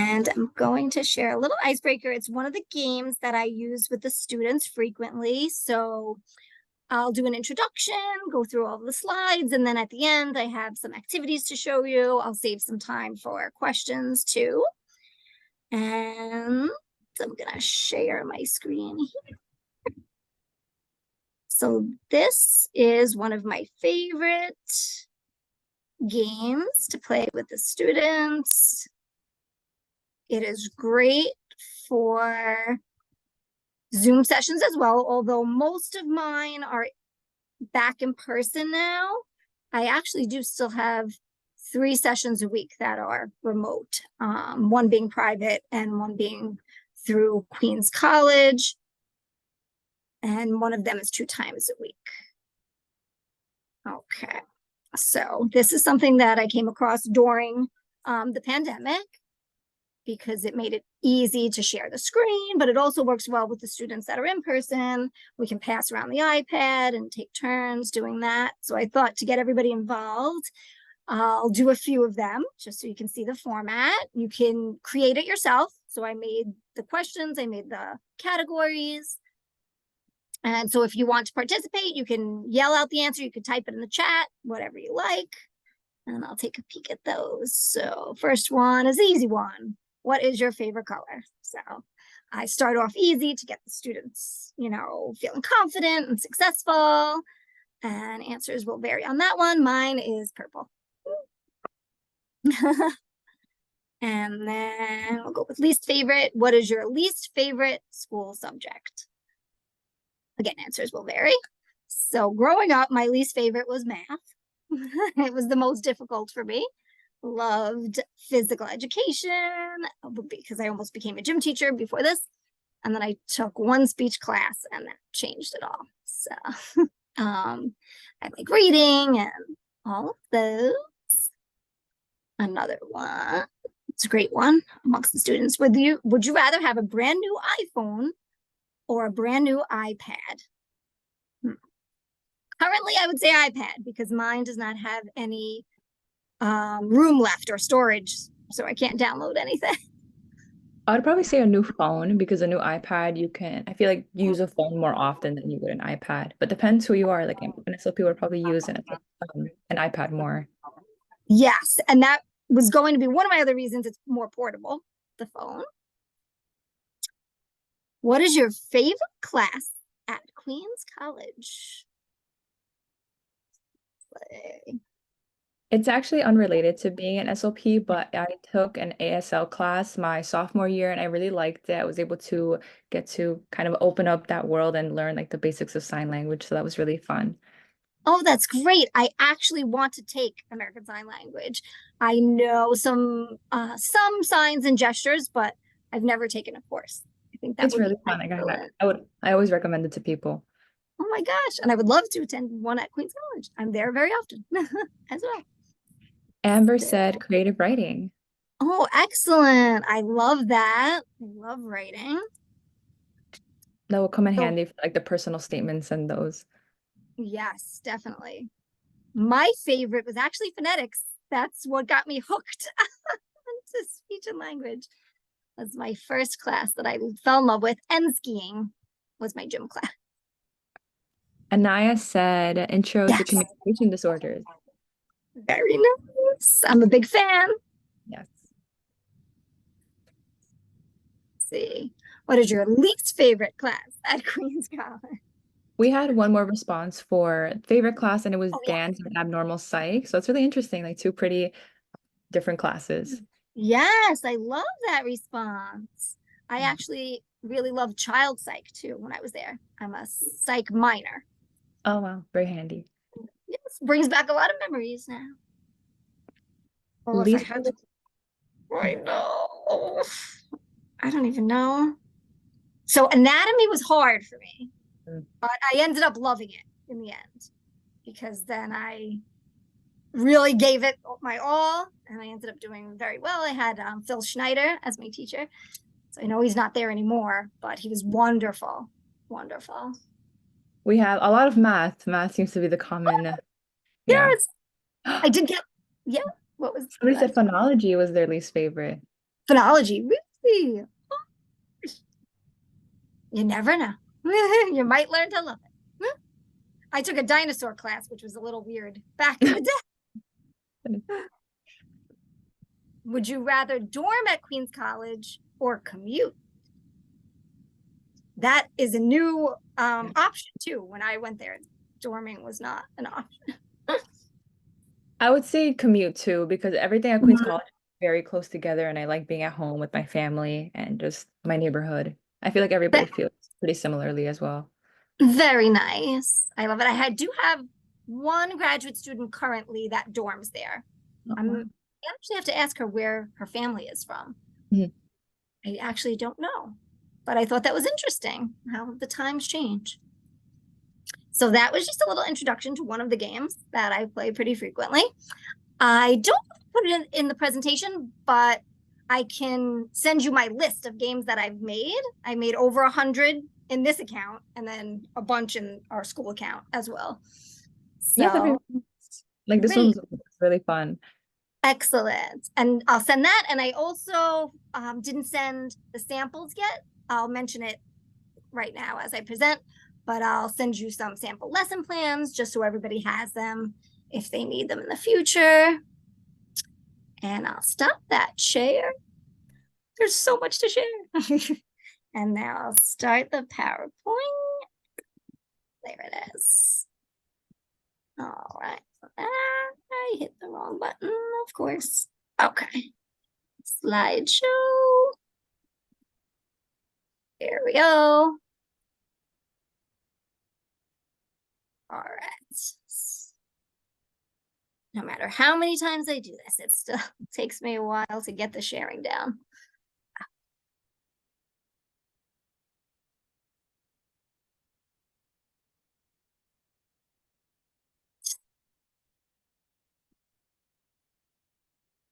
And I'm going to share a little icebreaker. It's one of the games that I use with the students frequently. So I'll do an introduction, go through all the slides, and then at the end, I have some activities to show you. I'll save some time for questions too. And I'm going to share my screen here. So this is one of my favorite games to play with the students. It is great for Zoom sessions as well, although most of mine are back in person now. I actually do still have 3 sessions a week that are remote, one being private and one being through Queens College. And one of them is 2 times a week. Okay, so this is something that I came across during the pandemic because it made it easy to share the screen, but it also works well with the students that are in person. We can pass around the iPad and take turns doing that. So I thought to get everybody involved, I'll do a few of them just so you can see the format. You can create it yourself. So I made the questions, I made the categories. And so if you want to participate, you can yell out the answer, you can type it in the chat, whatever you like. And I'll take a peek at those. So first one is the easy one. What is your favorite color? So I start off easy to get the students, feeling confident and successful. And answers will vary on that one. Mine is purple. And then we'll go with least favorite. What is your least favorite school subject? Again, answers will vary. So growing up, my least favorite was math. It was the most difficult for me. Loved physical education because I almost became a gym teacher before this. And then I took one speech class and that changed it all. So I like reading and all of those. Another one. It's a great one amongst the students. Would you rather have a brand new iPhone or a brand new iPad? Currently, I would say iPad because mine does not have any room left or storage, so I can't download anything. I would probably say a new phone because a new iPad, I feel like use a phone more often than you would an iPad, but depends who you are. Like an SLP would probably use an iPad more. Yes, and that was going to be one of my other reasons. It's more portable, the phone. What is your favorite class at Queens College? It's actually unrelated to being an SLP, but I took an ASL class my sophomore year and I really liked it. I was able to get to kind of open up that world and learn like the basics of sign language. So that was really fun. Oh, that's great. I actually want to take American Sign Language. I know some signs and gestures, but I've never taken a course. I think that It's would be really fun. excellent. I always recommend it to people. Oh my gosh. And I would love to attend one at Queens College. I'm there very often as well. Amber said creative writing. Oh, excellent. I love that. I love writing. That will come in So, handy for like the personal statements and those. yes, definitely. My favorite was actually phonetics. That's what got me hooked to speech and language. Was my first class that I fell in love with, and skiing was my gym class. Anaya said intro to Yes, communication disorders. very nice. I'm a big fan. Yes. Let's see. What is your least favorite class at Queens College? We had one more response for favorite class, and it was Oh, yeah. dance and abnormal psych. So it's really interesting, like 2 pretty different classes. Yes, I love that response. I actually really loved child psych too when I was there. I'm a psych minor. Oh, wow. Very handy. Yes, brings back a lot of memories now. Oh, if I Least had to, I know. I don't even know. So anatomy was hard for me, but I ended up loving it in the end because then I really gave it my all and I ended up doing very well. I had Phil Schneider as my teacher. So I know he's not there anymore, but he was wonderful. Wonderful. We have a lot of math. Math seems to be the common, yeah. Yes. I did get, yeah. What was Somebody said that? phonology was their least favorite. Phonology, really? You never know. You might learn to love it. I took a dinosaur class, which was a little weird back in the day. Would you rather dorm at Queens College or commute? That is a new option too. When I went there, dorming was not an option. I would say commute too, because everything at Queens College is very close together, and I like being at home with my family and just my neighborhood. I feel like everybody feels pretty similarly as well. Very nice. I love it. Do have one graduate student currently that dorms there. I actually have to ask her where her family is from. Mhm. I actually don't know, but I thought that was interesting how the times change. So that was just a little introduction to one of the games that I play pretty frequently. I don't put it in the presentation, but I can send you my list of games that I've made. I made over 100 in this account and then a bunch in our school account as well. Yeah, So like this great. one's really fun. Excellent. And I'll send that. And I also didn't send the samples yet. I'll mention it right now as I present, but I'll send you some sample lesson plans just so everybody has them if they need them in the future. And I'll stop that share. There's so much to share. And now I'll start the PowerPoint. There it is. All right. I hit the wrong button, of course. Okay. Slideshow. There we go. All right. No matter how many times I do this, it still takes me a while to get the sharing down.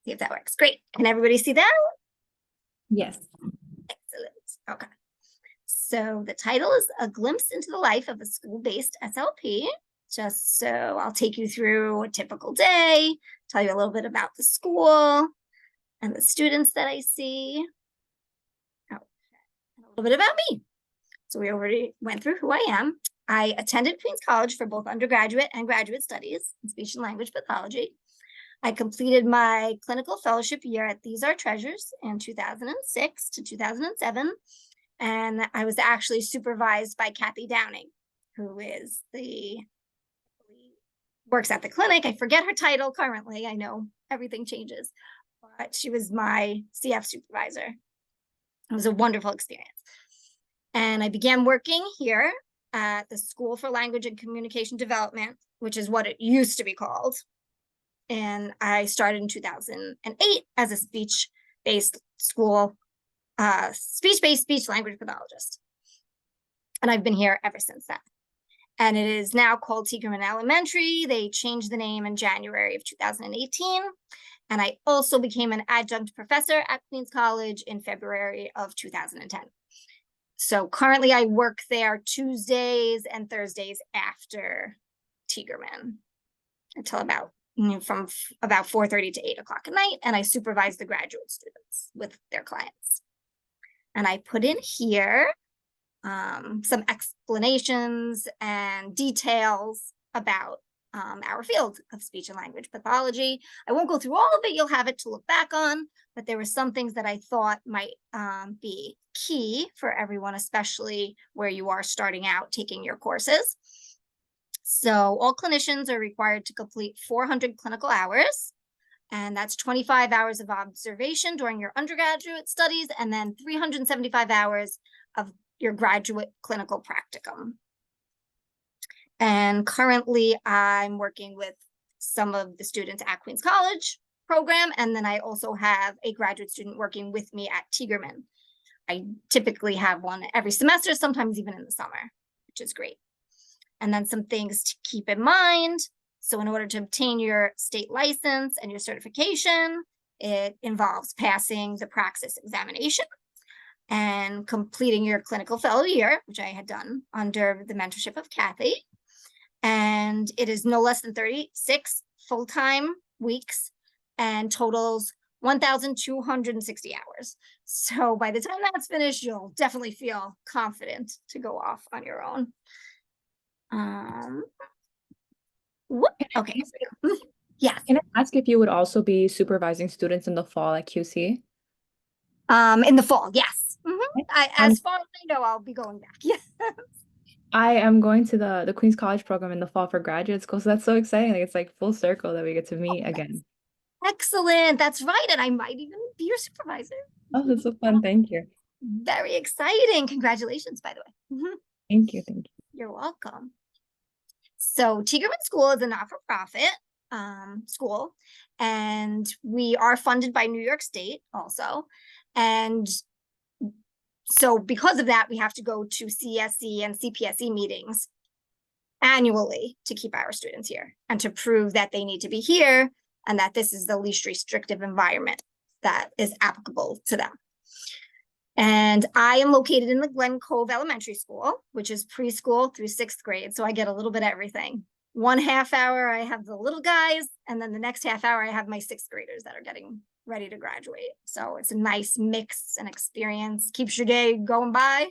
See if that works. Great. Can everybody see that? Yes. Excellent. Okay. So the title is A Glimpse into the Life of a School-Based SLP. Just so I'll take you through a typical day, tell you a little bit about the school and the students that I see. Okay. And a little bit about me. So we already went through who I am. I attended Queens College for both undergraduate and graduate studies in speech and language pathology. I completed my clinical fellowship year at These Are Treasures in 2006 to 2007. And I was actually supervised by Kathy Downing, who is works at the clinic. I forget her title currently. I know everything changes, but she was my CF supervisor. It was a wonderful experience. And I began working here at the School for Language and Communication Development, which is what it used to be called. And I started in 2008 as a speech-based school, speech-based speech language pathologist. And I've been here ever since then. And it is now called Tiegerman Elementary. They changed the name in January of 2018. And I also became an adjunct professor at Queens College in February of 2010. So currently I work there Tuesdays and Thursdays after Tiegerman until from about 4:30 to 8 o'clock at night. And I supervise the graduate students with their clients. And I put in here some explanations and details about our field of speech and language pathology. I won't go through all of it. You'll have it to look back on, but there were some things that I thought might be key for everyone, especially where you are starting out taking your courses. So all clinicians are required to complete 400 clinical hours, and that's 25 hours of observation during your undergraduate studies, and then 375 hours of your graduate clinical practicum. And currently I'm working with some of the students at Queens College program, and then I also have a graduate student working with me at Tiegerman. I typically have one every semester, sometimes even in the summer, which is great. And then some things to keep in mind. So in order to obtain your state license and your certification, it involves passing the praxis examination and completing your clinical fellow year, which I had done under the mentorship of Kathy. And it is no less than 36 full-time weeks and totals 1,260 hours. So by the time that's finished, you'll definitely feel confident to go off on your own. Okay. Yes. Can I ask if you would also be supervising students in the fall at QC? In the fall, yes. As Um, far as I know, I'll be going back. Yeah. I am going to the Queen's College program in the fall for graduate school, so that's so exciting. Like, it's like full circle that we get to meet again. Excellent. That's right. And I might even be your supervisor. Oh, that's so fun. Thank you. Very exciting. Congratulations, by the way. Thank you. Thank you. You're welcome. So Tiegerman School is a not-for-profit school, and we are funded by New York State also. And so because of that, we have to go to CSE and CPSE meetings annually to keep our students here and to prove that they need to be here and that this is the least restrictive environment that is applicable to them. And I am located in the Glen Cove Elementary School, which is preschool through 6th grade. So I get a little bit of everything. 1/2 hour, I have the little guys, and then the next 1/2 hour, I have my 6th graders that are getting ready to graduate. So it's a nice mix and experience, keeps your day going by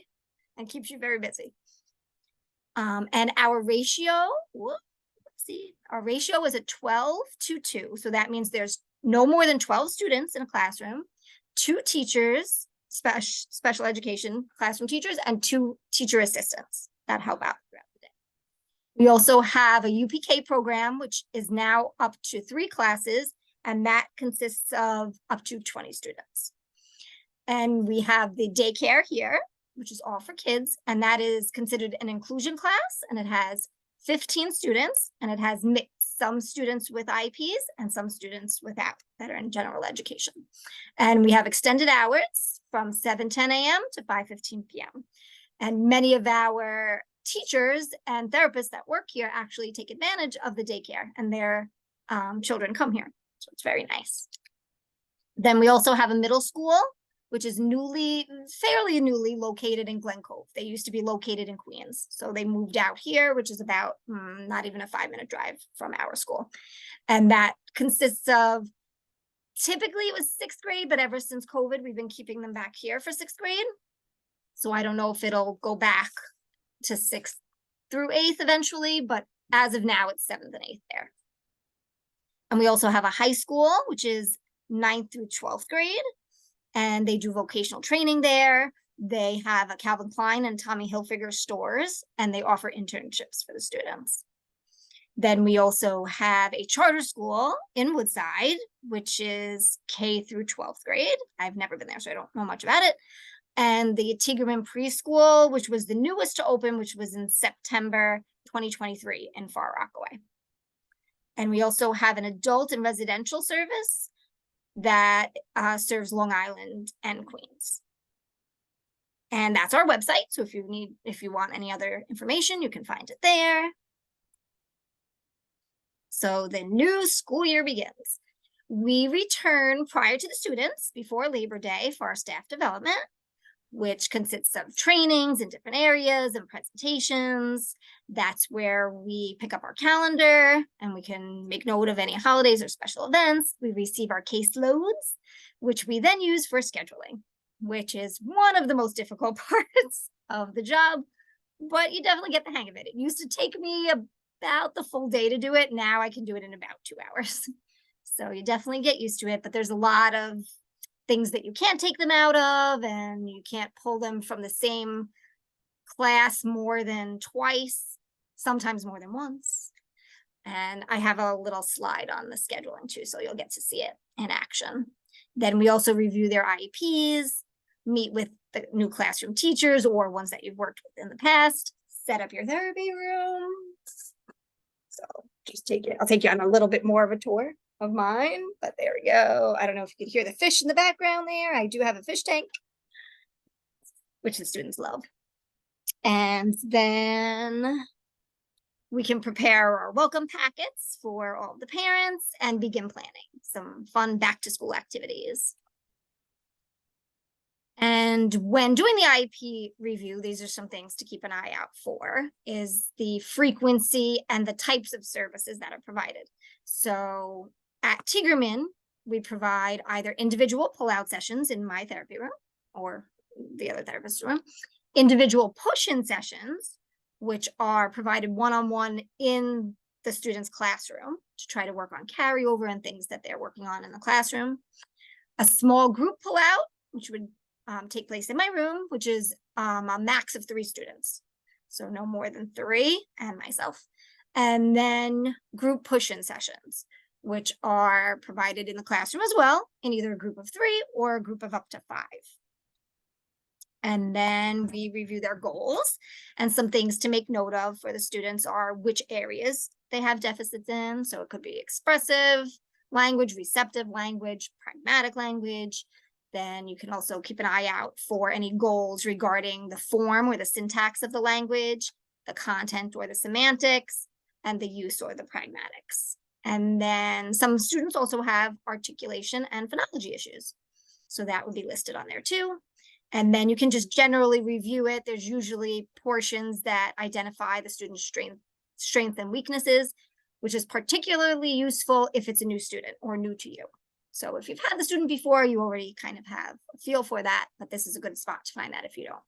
and keeps you very busy. And our ratio, our ratio is a 12-2. So that means there's no more than 12 students in a classroom, 2 teachers, special education classroom teachers, and 2 teacher assistants that help out throughout the day. We also have a UPK program, which is now up to 3 classes, and that consists of up to 20 students. And we have the daycare here, which is all for kids, and that is considered an inclusion class, and it has 15 students, and it has some students with IEPs and some students without that are in general education. And we have extended hours from 7:10 a.m. to 5:15 p.m. And many of our teachers and therapists that work here actually take advantage of the daycare, and their children come here. So it's very nice. Then we also have a middle school, which is fairly newly located in Glen Cove. They used to be located in Queens. So they moved out here, which is about not even a 5-minute drive from our school. And that consists of, typically it was 6th grade, but ever since COVID, we've been keeping them back here for 6th grade. So I don't know if it'll go back to 6th through 8th eventually, but as of now, it's 7th and 8th there. And we also have a high school, which is 9th through 12th grade. And they do vocational training there. They have a Calvin Klein and Tommy Hilfiger stores, and they offer internships for the students. Then we also have a charter school in Woodside, which is K through 12th grade. I've never been there, so I don't know much about it. And the Tiegerman Preschool, which was the newest to open, which was in September 2023 in Far Rockaway. And we also have an adult and residential service that serves Long Island and Queens. And that's our website. So if you want any other information, you can find it there. So the new school year begins. We return prior to the students before Labor Day for our staff development, which consists of trainings in different areas and presentations. That's where we pick up our calendar and we can make note of any holidays or special events. We receive our caseloads, which we then use for scheduling, which is one of the most difficult parts of the job, but you definitely get the hang of it. It used to take me about the full day to do it. Now I can do it in about 2 hours. So you definitely get used to it, but there's a lot of things that you can't take them out of, and you can't pull them from the same class more than twice, sometimes more than once. And I have a little slide on the scheduling too, so you'll get to see it in action. Then we also review their IEPs, meet with the new classroom teachers or ones that you've worked with in the past, set up your therapy room. So just I'll take you on a little bit more of a tour of mine, but there we go. I don't know if you could hear the fish in the background there. I do have a fish tank, which the students love. And then we can prepare our welcome packets for all the parents and begin planning some fun back to school activities. And when doing the IEP review, these are some things to keep an eye out for, is the frequency and the types of services that are provided. So at Tiegerman, we provide either individual pull-out sessions in my therapy room or the other therapist's room, individual push-in sessions, which are provided one-on-one in the student's classroom to try to work on carryover and things that they're working on in the classroom. A small group pull-out, which would take place in my room, which is a max of 3 students. So no more than 3 and myself. And then group push-in sessions, which are provided in the classroom as well, in either a group of 3 or a group of up to 5. And then we review their goals, and some things to make note of for the students are which areas they have deficits in. So it could be expressive language, receptive language, pragmatic language. Then you can also keep an eye out for any goals regarding the form or the syntax of the language, the content or the semantics, and the use or the pragmatics. And then some students also have articulation and phonology issues. So that would be listed on there too. And then you can just generally review it. There's usually portions that identify the student's strength and weaknesses, which is particularly useful if it's a new student or new to you. So if you've had the student before, you already kind of have a feel for that, but this is a good spot to find that if you don't.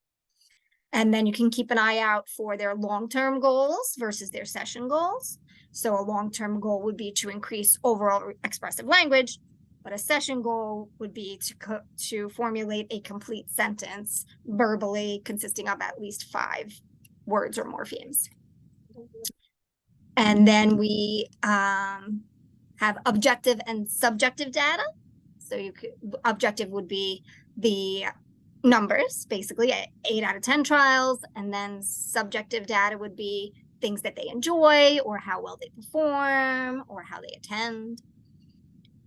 And then you can keep an eye out for their long-term goals versus their session goals. So a long-term goal would be to increase overall expressive language, but a session goal would be to formulate a complete sentence verbally consisting of at least 5 words or morphemes. And then we have objective and subjective data. So objective would be the numbers, basically 8 out of 10 trials, and then subjective data would be things that they enjoy or how well they perform or how they attend.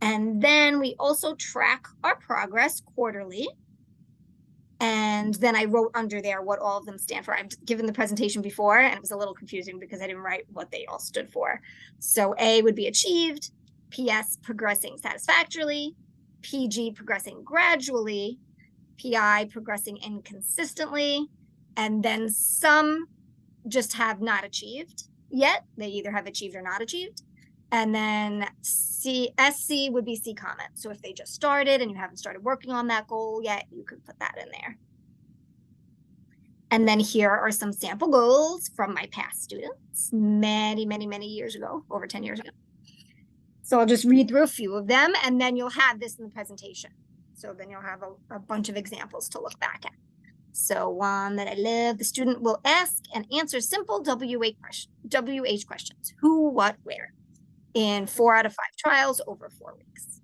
And then we also track our progress quarterly. And then I wrote under there what all of them stand for. I've given the presentation before, and it was a little confusing because I didn't write what they all stood for. So A would be achieved, PS, progressing satisfactorily, PG, progressing gradually, PI, progressing inconsistently, and then some just have not achieved yet. They either have achieved or not achieved. And then SC would be C comment. So if they just started and you haven't started working on that goal yet, you could put that in there. And then here are some sample goals from my past students, many, many, many years ago, over 10 years ago. So I'll just read through a few of them, and then you'll have this in the presentation. So then you'll have a bunch of examples to look back at. So one that I love, the student will ask and answer simple WH questions. Who, what, where? In 4 out of 5 trials over 4 weeks.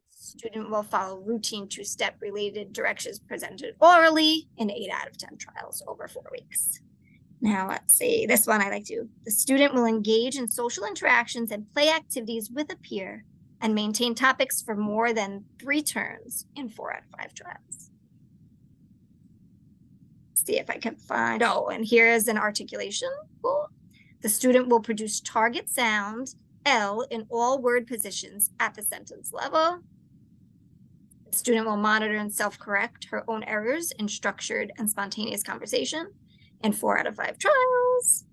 Student will follow routine 2-step related directions presented orally in 8 out of 10 trials over 4 weeks. Now let's see, this one I like to. The student will engage in social interactions and play activities with a peer and maintain topics for more than 3 turns in 4 out of 5 trials. Let's see if I can find, and here is an articulation goal. The student will produce target sound L in all word positions at the sentence level. The student will monitor and self-correct her own errors in structured and spontaneous conversation in 4 out of 5 trials.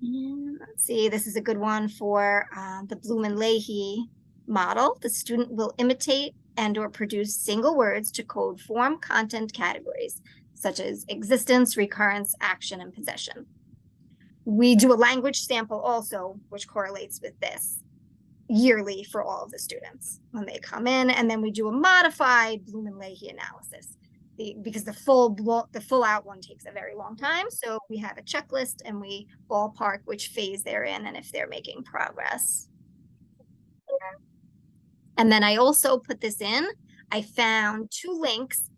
And let's see, this is a good one for the Bloom-Leahy model. The student will imitate and or produce single words to code form content categories, such as existence, recurrence, action, and possession. We do a language sample also, which correlates with this yearly for all of the students when they come in, and then we do a modified Bloom-Leahy analysis because the full out one takes a very long time. So we have a checklist and we ballpark which phase they're in and if they're making progress. And then I also put this in. I found 2 links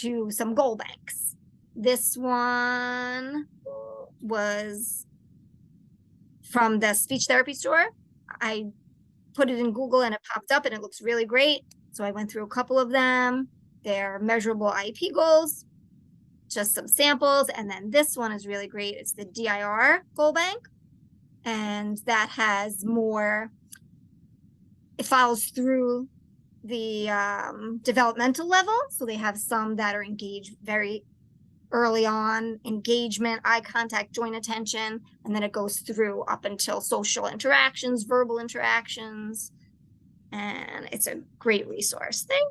to some goal banks. This one was from the speech therapy store. I put it in Google and it popped up and it looks really great. So I went through a couple of them. They're measurable IEP goals, just some samples. And then this one is really great. It's the DIR goal bank. And that has more, it follows through the developmental level. So they have some that are engaged very early on, engagement, eye contact, joint attention, and then it goes through up until social interactions, verbal interactions, and it's a great resource thing.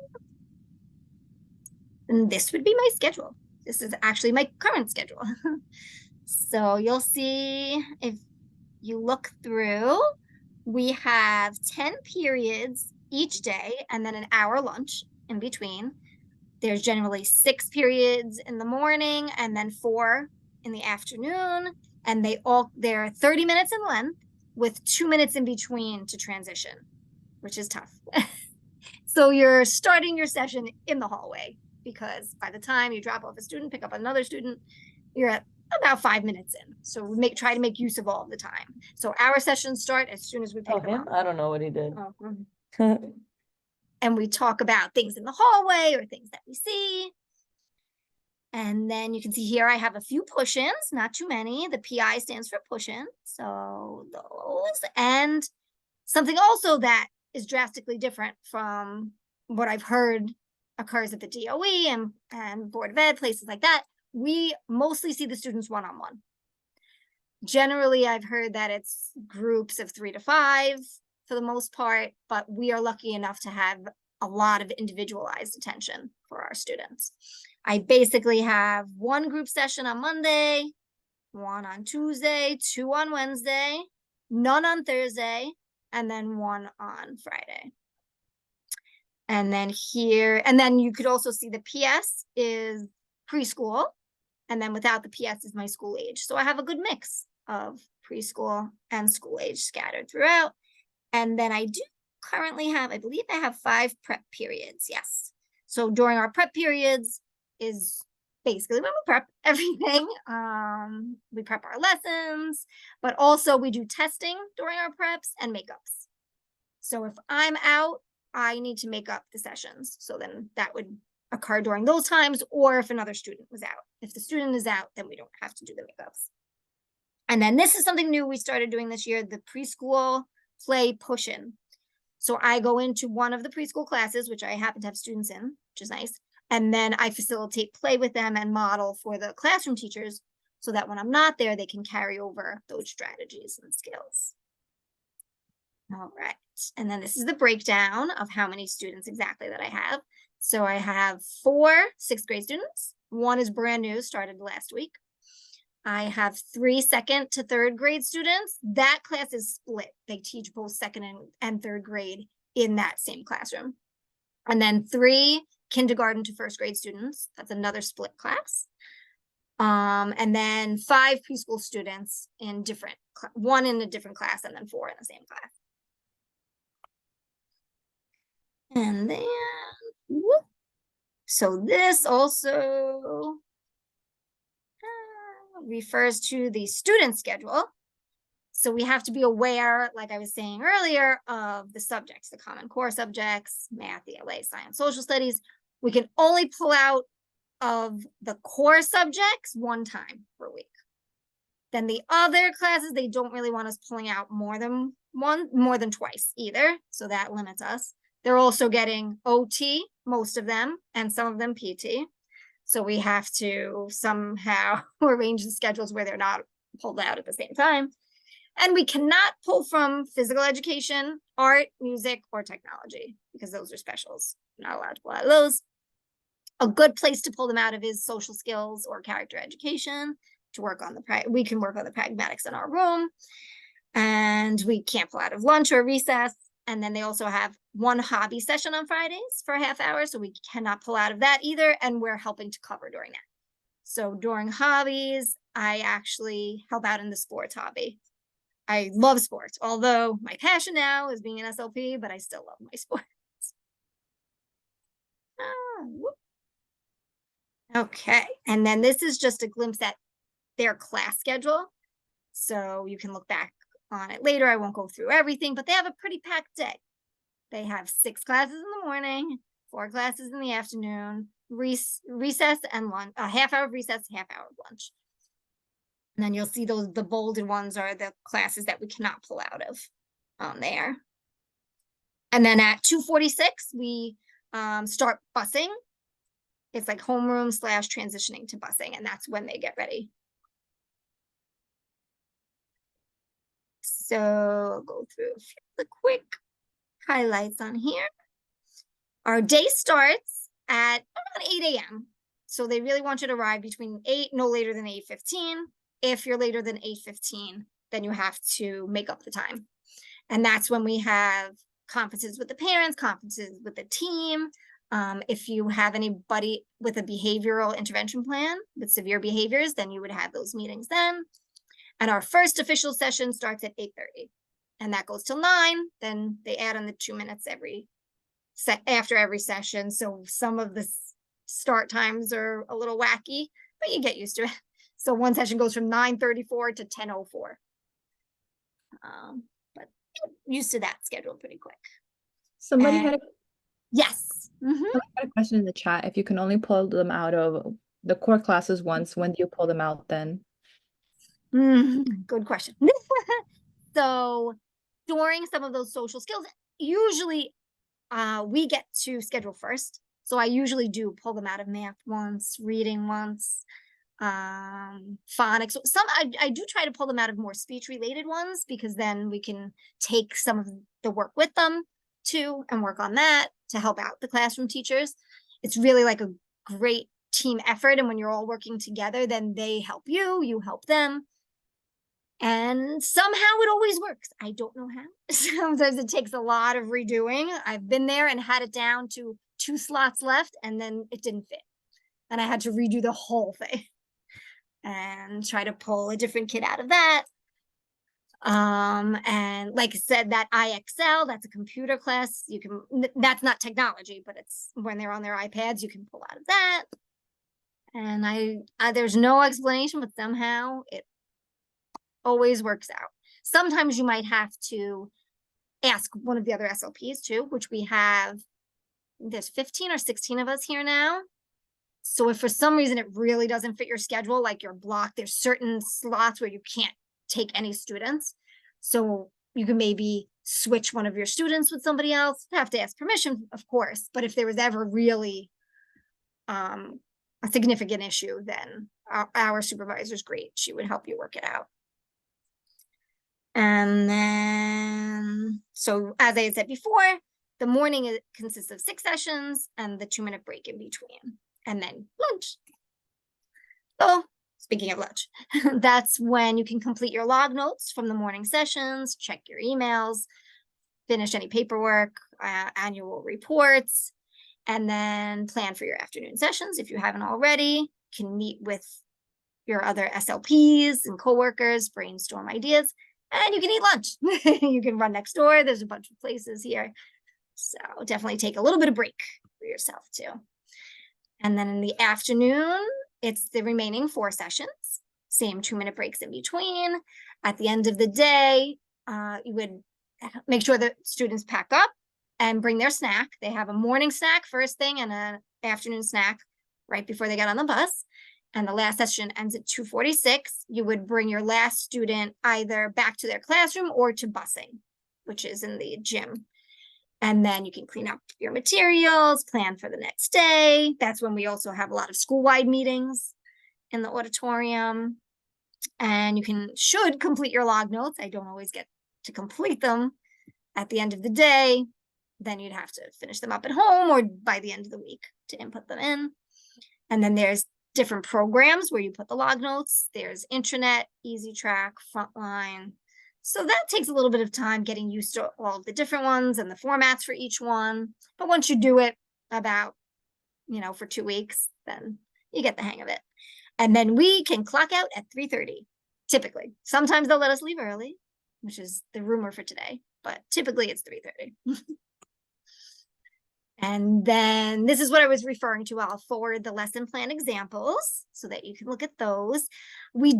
And this would be my schedule. This is actually my current schedule. So you'll see if you look through, we have 10 periods each day and then an hour lunch in between. There's generally 6 periods in the morning and then 4 in the afternoon. And they're 30 minutes in length with 2 minutes in between to transition, which is tough. So you're starting your session in the hallway because by the time you drop off a student, pick up another student, you're at about 5 minutes in. So we try to make use of all of the time. So our sessions start as soon as we pick them up. I don't know what he did. And we talk about things in the hallway or things that we see. And then you can see here I have a few push-ins, not too many. The PI stands for push-in. So those. And something also that is drastically different from what I've heard occurs at the DOE and Board of Ed, places like that. We mostly see the students one-on-one. Generally, I've heard that it's groups of 3 to 5 for the most part, but we are lucky enough to have a lot of individualized attention for our students. I basically have 1 group session on Monday, 1 on Tuesday, 2 on Wednesday, none on Thursday, and then 1 on Friday. And then you could also see the PS is preschool, and then without the PS is my school age. So I have a good mix of preschool and school age scattered throughout. And then I do currently have, I believe I have 5 prep periods, yes. So during our prep periods is basically when we prep everything. We prep our lessons, but also we do testing during our preps and makeups. So if I'm out, I need to make up the sessions. So then that would occur during those times, or if another student was out. If the student is out, then we don't have to do the makeups. And then this is something new we started doing this year, the preschool play push-in. So I go into one of the preschool classes, which I happen to have students in, which is nice. And then I facilitate play with them and model for the classroom teachers so that when I'm not there, they can carry over those strategies and skills. All right. And then this is the breakdown of how many students exactly that I have. So I have 4 6th grade students. 1 is brand new, started last week. I have 3 2nd to 3rd grade students. That class is split. They teach both 2nd and 3rd grade in that same classroom. And then 3 kindergarten to 1st grade students. That's another split class. And then 5 preschool students in different, 1 in a different class and then 4 in the same class. And then, whoop. So this also refers to the student schedule. So we have to be aware, like I was saying earlier, of the subjects, the Common Core subjects, math, ELA, science, social studies. We can only pull out of the core subjects 1 time per week. Then the other classes, they don't really want us pulling out more than twice either. So that limits us. They're also getting OT, most of them, and some of them PT. So we have to somehow arrange the schedules where they're not pulled out at the same time. And we cannot pull from physical education, art, music, or technology because those are specials. We're not allowed to pull out of those. A good place to pull them out of is social skills or character education to work on we can work on the pragmatics in our room. And we can't pull out of lunch or recess. And then they also have 1 hobby session on Fridays for a half hour. So we cannot pull out of that either. And we're helping to cover during that. So during hobbies, I actually help out in the sports hobby. I love sports, although my passion now is being an SLP, but I still love my sports. Okay, and then this is just a glimpse at their class schedule. So you can look back on it later. I won't go through everything, but they have a pretty packed day. They have 6 classes in the morning, 4 classes in the afternoon, recess and lunch, a half hour of recess, half hour of lunch. And then you'll see the bolded ones are the classes that we cannot pull out of on there. And then at 2:46, we start busing. It's like homeroom / transitioning to busing, and that's when they get ready. So I'll go through the quick. highlights on here. Our day starts at around 8 a.m. So they really want you to arrive between 8, no later than 8:15. If you're later than 8:15, then you have to make up the time. And that's when we have conferences with the parents, conferences with the team. If you have anybody with a behavioral intervention plan with severe behaviors, then you would have those meetings then. And our first official session starts at 8:30. And that goes till 9. Then they add on the 2 minutes after every session. So some of the start times are a little wacky, but you get used to it. So one session goes from 9:34 to 10:04. But used to that schedule pretty quick. Somebody And had a, yes. somebody had a question in the chat. If you can only pull them out of the core classes once, when do you pull them out then? Good question. So during some of those social skills, usually we get to schedule first. So I usually do pull them out of math once, reading once, phonics. I do try to pull them out of more speech related ones, because then we can take some of the work with them too and work on that to help out the classroom teachers. It's really like a great team effort. And when you're all working together, then they help you, you help them. And somehow it always works. I don't know how. Sometimes it takes a lot of redoing. I've been there and had it down to 2 slots left, and then it didn't fit. And I had to redo the whole thing and try to pull a different kid out of that. And like I said, that IXL, that's a computer class. You can, that's not technology, but it's when they're on their iPads, you can pull out of that. And there's no explanation, but somehow it always works out. Sometimes you might have to ask one of the other SLPs too, which we have. There's 15 or 16 of us here now. So if for some reason it really doesn't fit your schedule, like you're blocked, there's certain slots where you can't take any students. So you can maybe switch one of your students with somebody else. You have to ask permission, of course. But if there was ever really a significant issue, then our supervisor's great. She would help you work it out. And then, so as I had said before, the morning consists of 6 sessions and the 2-minute break in between, and then lunch. So speaking of lunch, that's when you can complete your log notes from the morning sessions, check your emails, finish any paperwork, annual reports, and then plan for your afternoon sessions. If you haven't already, can meet with your other SLPs and coworkers, brainstorm ideas, and you can eat lunch. You can run next door. There's a bunch of places here. So definitely take a little bit of break for yourself too. And then in the afternoon, it's the remaining 4 sessions, same 2-minute breaks in between. At the end of the day, you would make sure that students pack up and bring their snack. They have a morning snack first thing and an afternoon snack right before they get on the bus. And the last session ends at 2:46. You would bring your last student either back to their classroom or to busing, which is in the gym. And then you can clean up your materials, plan for the next day. That's when we also have a lot of school-wide meetings in the auditorium. And you should complete your log notes. I don't always get to complete them at the end of the day. Then you'd have to finish them up at home or by the end of the week to input them in. And then there's different programs where you put the log notes. There's intranet, easy track, frontline. So that takes a little bit of time getting used to all of the different ones and the formats for each one. But once you do it about, for 2 weeks, then you get the hang of it. And then we can clock out at 3:30, typically. Sometimes they'll let us leave early, which is the rumor for today, but typically it's 3:30. And then this is what I was referring to. I'll forward the lesson plan examples so that you can look at those. We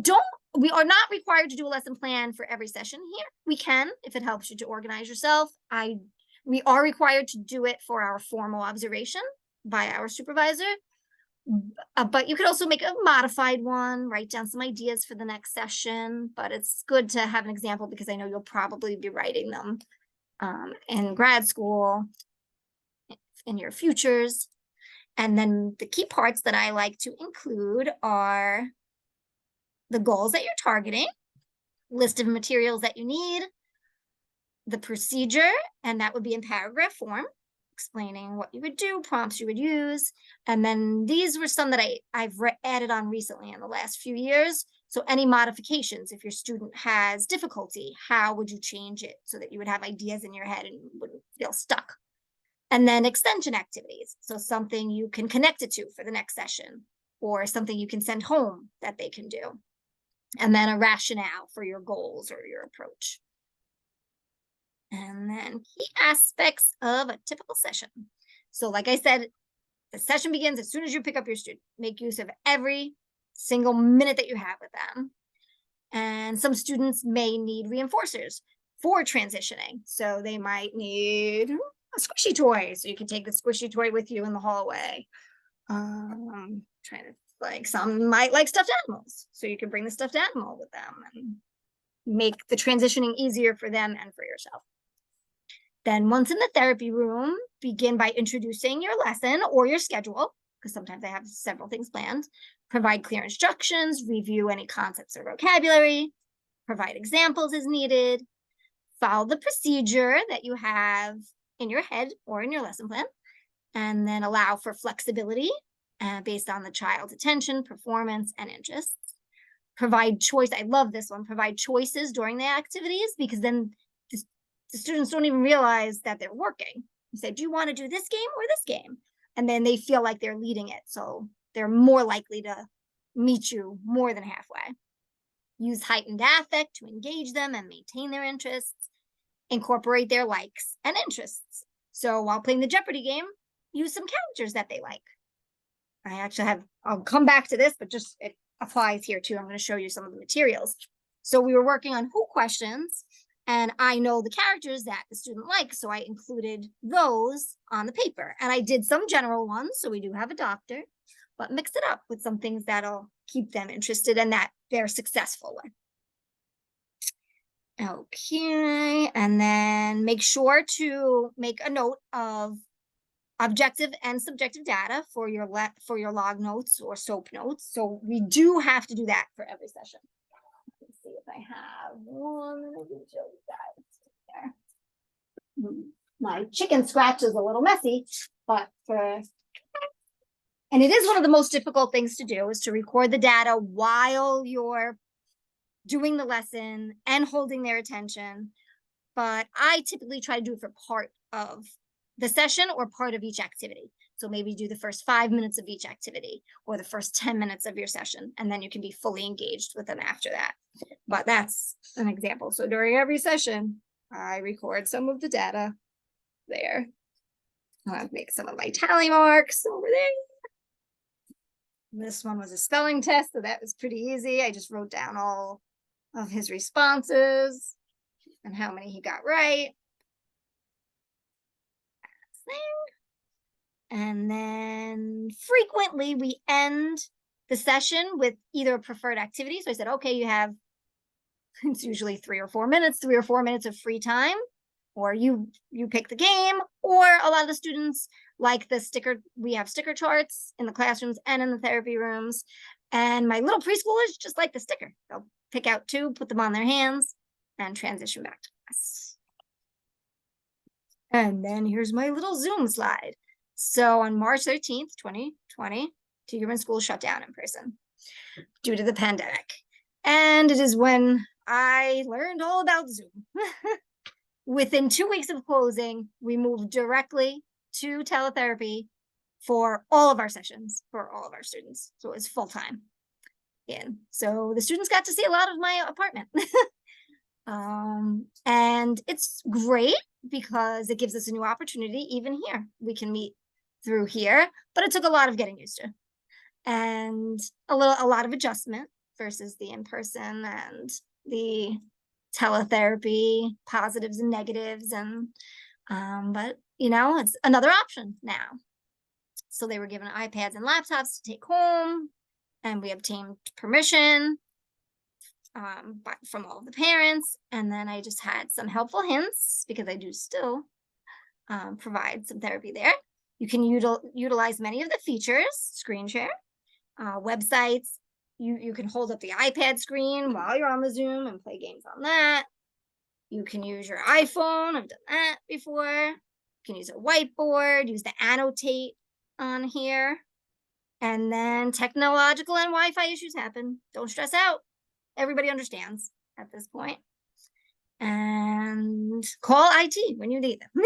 are not required to do a lesson plan for every session here. We can, if it helps you to organize yourself. We are required to do it for our formal observation by our supervisor. But you could also make a modified one, write down some ideas for the next session. But it's good to have an example because I know you'll probably be writing them in grad school, in your futures. And then the key parts that I like to include are the goals that you're targeting, list of materials that you need, the procedure, and that would be in paragraph form, explaining what you would do, prompts you would use. And then these were some that I've added on recently in the last few years. So any modifications, if your student has difficulty, how would you change it so that you would have ideas in your head and wouldn't feel stuck? And then extension activities. So something you can connect it to for the next session, or something you can send home that they can do. And then a rationale for your goals or your approach. And then key aspects of a typical session. So like I said, the session begins as soon as you pick up your student. Make use of every single minute that you have with them. And some students may need reinforcers for transitioning. So they might need a squishy toy. So you can take the squishy toy with you in the hallway. Some might like stuffed animals. So you can bring the stuffed animal with them and make the transitioning easier for them and for yourself. Then once in the therapy room, begin by introducing your lesson or your schedule, because sometimes I have several things planned. Provide clear instructions, review any concepts or vocabulary, provide examples as needed, follow the procedure that you have in your head or in your lesson plan, and then allow for flexibility based on the child's attention, performance, and interests. Provide choice. I love this one. Provide choices during the activities, because then the students don't even realize that they're working. You say, do you want to do this game or this game? And then they feel like they're leading it. So they're more likely to meet you more than halfway. Use heightened affect to engage them and maintain their interests. Incorporate their likes and interests. So while playing the Jeopardy game, use some characters that they like. I actually I'll come back to this, but just it applies here too. I'm going to show you some of the materials. So we were working on who questions, and I know the characters that the student likes, so I included those on the paper. And I did some general ones, so we do have a doctor, but mix it up with some things that'll keep them interested and that they're successful with. Okay, and then make sure to make a note of objective and subjective data for your log notes or SOAP notes. So we do have to do that for every session. Let's see if I have one. Show you guys there. My chicken scratch is a little messy, but and it is one of the most difficult things to do, is to record the data while you're doing the lesson and holding their attention. But I typically try to do it for part of the session or part of each activity. So maybe do the first 5 minutes of each activity or the first 10 minutes of your session, and then you can be fully engaged with them after that. But that's an example. So during every session, I record some of the data there. I'll make some of my tally marks over there. This one was a spelling test, so that was pretty easy. I just wrote down all of his responses and how many he got right. And then frequently we end the session with either a preferred activity. So I said, okay, you have, it's usually 3 or 4 minutes of free time, or you pick the game, or a lot of the students like the sticker. We have sticker charts in the classrooms and in the therapy rooms. And my little preschoolers just like the sticker. They'll pick out 2, put them on their hands, and transition back to class. And then here's my little Zoom slide. So on March 13th, 2020, Tegerman School shut down in person due to the pandemic. And it is when I learned all about Zoom. Within 2 weeks of closing, we moved directly to teletherapy for all of our sessions, for all of our students. So it was full time. So the students got to see a lot of my apartment. And it's great because it gives us a new opportunity. Even here, we can meet through here, but it took a lot of getting used to, and a lot of adjustment versus the in-person and the teletherapy, positives and negatives. And but it's another option now. So they were given iPads and laptops to take home, and we obtained permission from all of the parents. And then I just had some helpful hints, because I do still provide some therapy there. You can utilize many of the features, screen share, websites. You can hold up the iPad screen while you're on the Zoom and play games on that. You can use your iPhone. I've done that before. You can use a whiteboard, use the annotate on here. And then technological and Wi-Fi issues happen. Don't stress out. Everybody understands at this point. And call IT when you need them.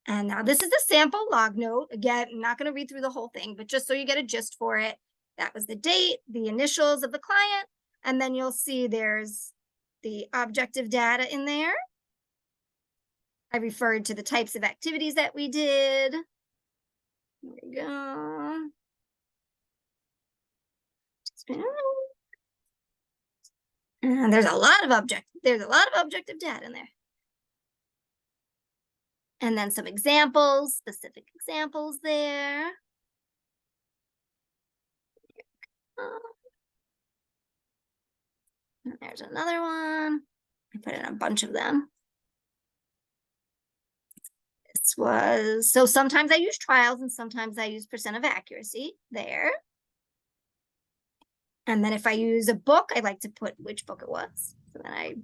And now this is the sample log note. Again, I'm not going to read through the whole thing, but just so you get a gist for it. That was the date, the initials of the client, and then you'll see there's the objective data in there. I referred to the types of activities that we did. There we go. And there's a lot of objective data in there. And then some examples, specific examples there. And there's another one. I put in a bunch of them. This was, so sometimes I use trials and sometimes I use % of accuracy there. And then if I use a book, I like to put which book it was. So then I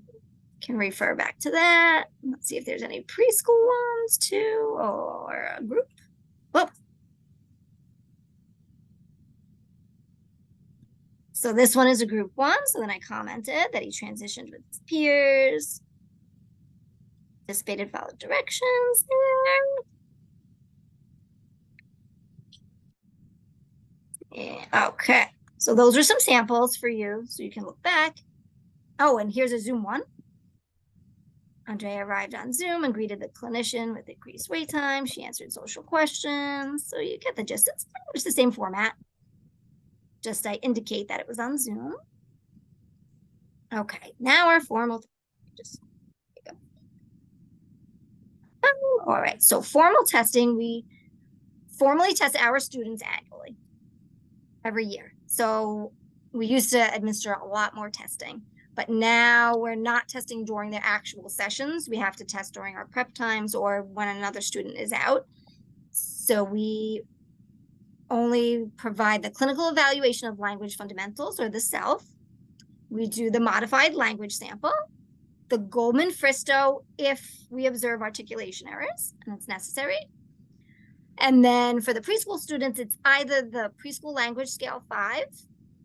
can refer back to that. Let's see if there's any preschool ones too, or a group. Whoop. So this one is a group 1. So then I commented that he transitioned with his peers. Anticipated followed directions there. Yeah, okay. So those are some samples for you, so you can look back. Oh, and here's a Zoom one. Andrea arrived on Zoom and greeted the clinician with increased wait time. She answered social questions. So you get the gist. It's pretty much the same format. Just I indicate that it was on Zoom. Okay, now our formal. All right, so formal testing, we formally test our students annually every year. So we used to administer a lot more testing, but now we're not testing during their actual sessions. We have to test during our prep times or when another student is out. So we only provide the clinical evaluation of language fundamentals, or the SELF. We do the modified language sample, the Goldman-Fristow if we observe articulation errors and it's necessary. And then for the preschool students, it's either the preschool language scale 5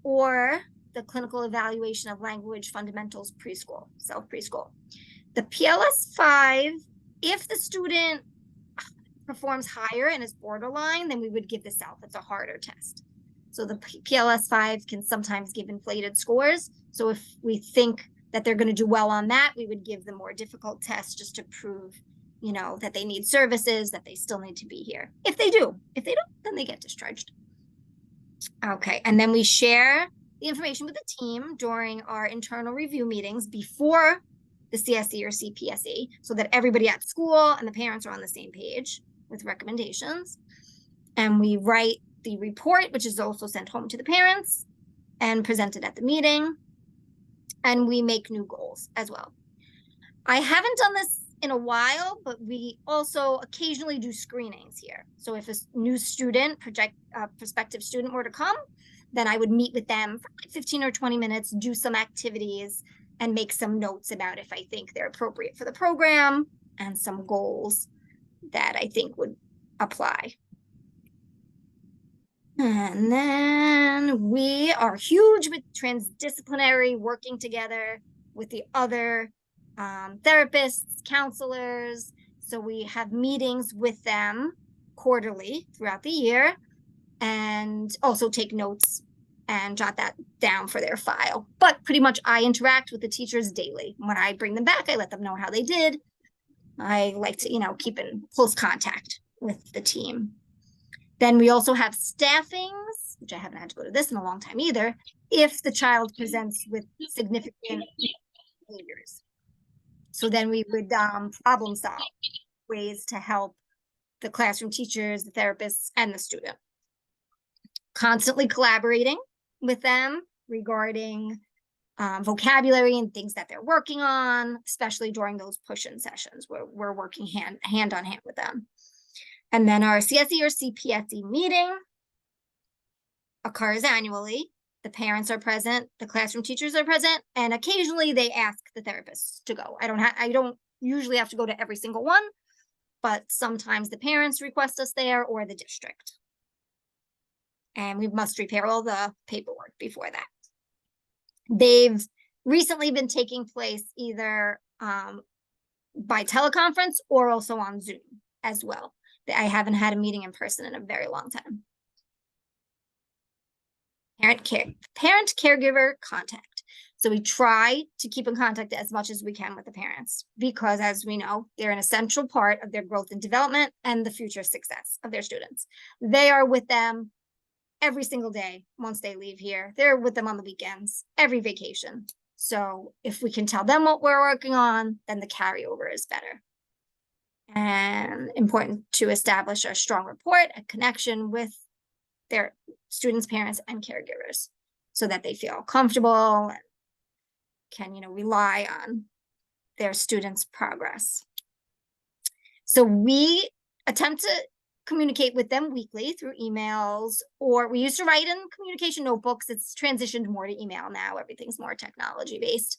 or the clinical evaluation of language fundamentals preschool, self preschool. The PLS 5, if the student performs higher and is borderline, then we would give the self. It's a harder test. So the PLS 5 can sometimes give inflated scores. So if we think that they're going to do well on that, we would give them more difficult tests just to prove, you know, that they need services, that they still need to be here. If they do, if they don't, then they get discharged. Okay, and then we share the information with the team during our internal review meetings before the CSE or CPSE, so that everybody at school and the parents are on the same page with recommendations. And we write the report, which is also sent home to the parents and presented at the meeting. And we make new goals as well. I haven't done this in a while, but we also occasionally do screenings here. So if a new student, prospective student were to come, then I would meet with them for like 15 or 20 minutes, do some activities and make some notes about if I think they're appropriate for the program and some goals that I think would apply. And then we are huge with transdisciplinary, working together with the other therapists, counselors. So we have meetings with them quarterly throughout the year and also take notes and jot that down for their file. But pretty much I interact with the teachers daily. When I bring them back, I let them know how they did. I like to, you know, keep in close contact with the team. Then we also have staffings, which I haven't had to go to this in a long time either, if the child presents with significant behaviors. So then we would problem solve ways to help the classroom teachers, the therapists, and the student. Constantly collaborating with them regarding vocabulary and things that they're working on, especially during those push-in sessions where we're working hand on hand with them. And then our CSE or CPSE meeting occurs annually. The parents are present, the classroom teachers are present, and occasionally they ask the therapists to go. I don't usually have to go to every single one, but sometimes the parents request us there or the district. And we must prepare all the paperwork before that. They've recently been taking place either by teleconference or also on Zoom as well. I haven't had a meeting in person in a very long time. Parent caregiver contact. So we try to keep in contact as much as we can with the parents because, as we know, they're an essential part of their growth and development and the future success of their students. They are with them every single day once they leave here. They're with them on the weekends, every vacation. So if we can tell them what we're working on, then the carryover is better. And important to establish a strong rapport, a connection with their students, parents, and caregivers so that they feel comfortable and can, rely on their students' progress. So we attempt to communicate with them weekly through emails, or we used to write in communication notebooks. It's transitioned more to email now. Everything's more technology based.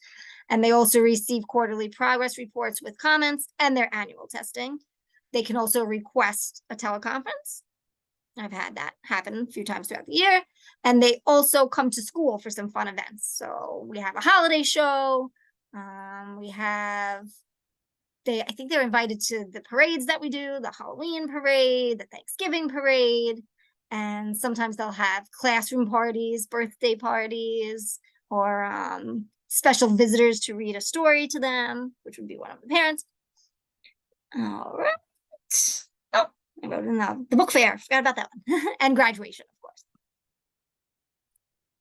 And they also receive quarterly progress reports with comments and their annual testing. They can also request a teleconference. I've had that happen a few times throughout the year. And they also come to school for some fun events. So we have a holiday show. I think they're invited to the parades that we do, the Halloween parade, the Thanksgiving parade. And sometimes they'll have classroom parties, birthday parties, or special visitors to read a story to them, which would be one of the parents. All right. Oh, I wrote in the book fair. Forgot about that one. And graduation, of course.